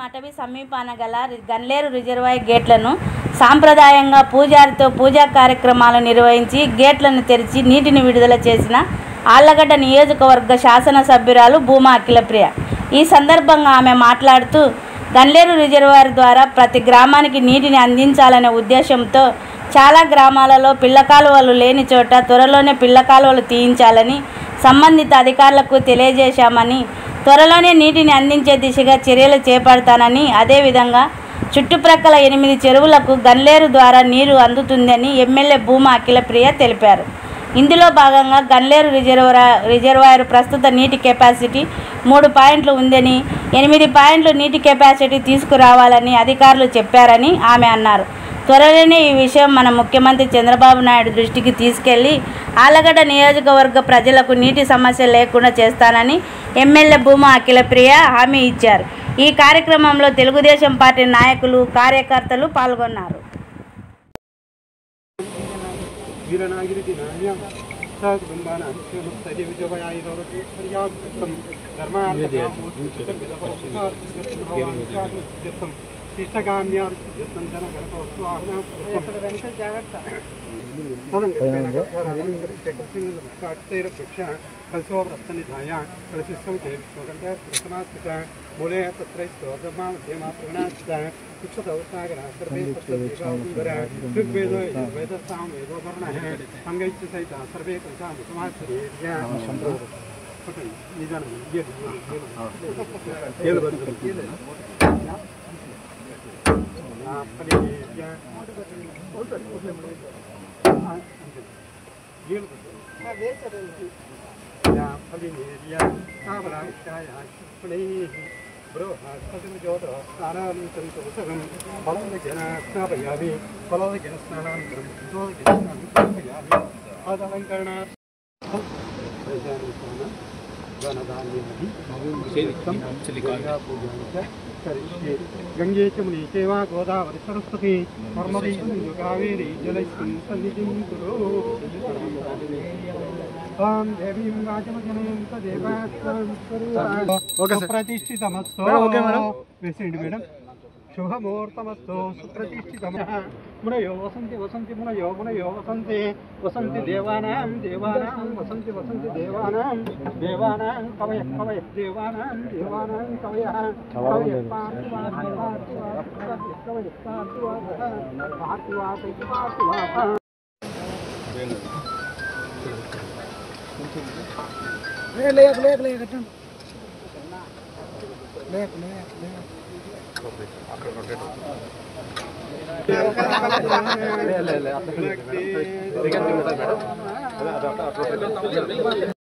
అటవీ సమీపాన గల గన్లేరు రిజర్వాయర్ గేట్లను సాంప్రదాయంగా పూజారితో పూజా కార్యక్రమాలు నిర్వహించి గేట్లను తెరిచి నీటిని విడుదల చేసిన ఆళ్లగడ్డ నియోజకవర్గ శాసనసభ్యురాలు భూమా అఖిలప్రియ. ఈ సందర్భంగా ఆమె మాట్లాడుతూ గన్లేరు రిజర్వాయర్ ద్వారా ప్రతి గ్రామానికి నీటిని అందించాలనే ఉద్దేశంతో చాలా గ్రామాలలో పిల్ల కాలువలు లేని చోట త్వరలోనే పిల్ల కాలువలు తీయించాలని సంబంధిత అధికారులకు తెలియజేశామని, త్వరలోనే నీటిని అందించే దిశగా చర్యలు చేపడతానని, అదేవిధంగా చుట్టుప్రక్కల 8 చెరువులకు గన్లేరు ద్వారా నీరు అందుతుందని ఎమ్మెల్యే భూమా అఖిలప్రియ తెలిపారు. ఇందులో భాగంగా గన్లేరు రిజర్వాయర్ ప్రస్తుత నీటి కెపాసిటీ 3 పాయింట్లు ఉందని, 8 పాయింట్లు నీటి కెపాసిటీ తీసుకురావాలని అధికారులు చెప్పారని ఆమె అన్నారు. త్వరలోనే ఈ విషయం మన ముఖ్యమంత్రి చంద్రబాబు నాయుడు దృష్టికి తీసుకెళ్లి ఆళ్లగడ్డ నియోజకవర్గ ప్రజలకు నీటి సమస్య లేకుండా చేస్తానని ఎమ్మెల్యే భూమా అఖిలప్రియ హామీ ఇచ్చారు. ఈ కార్యక్రమంలో తెలుగుదేశం పార్టీ నాయకులు, కార్యకర్తలు పాల్గొన్నారు. गंगे चमुनी सेवा गोदावरी सरस्वती नर्मदे कावेरी जलस्मिन् सन्निधिं कुरु ओम देवीं राजमजनीं तदेवास्तं प्रतिष्ठितमस्तु ओके मैडम वेसेंडी मैडम शुभमुहूर्तमस्तु सुप्रतिष्ठितमः मुनयो वसन्ति वसन्ति मुनयो मुनयो वसन्ति वसन्ति देवानां देवानां वसन्ति वसन्ति देवानां देवानां कवयः कवयः देवानां देवानां कवयः कवयः पार्थिवाः ले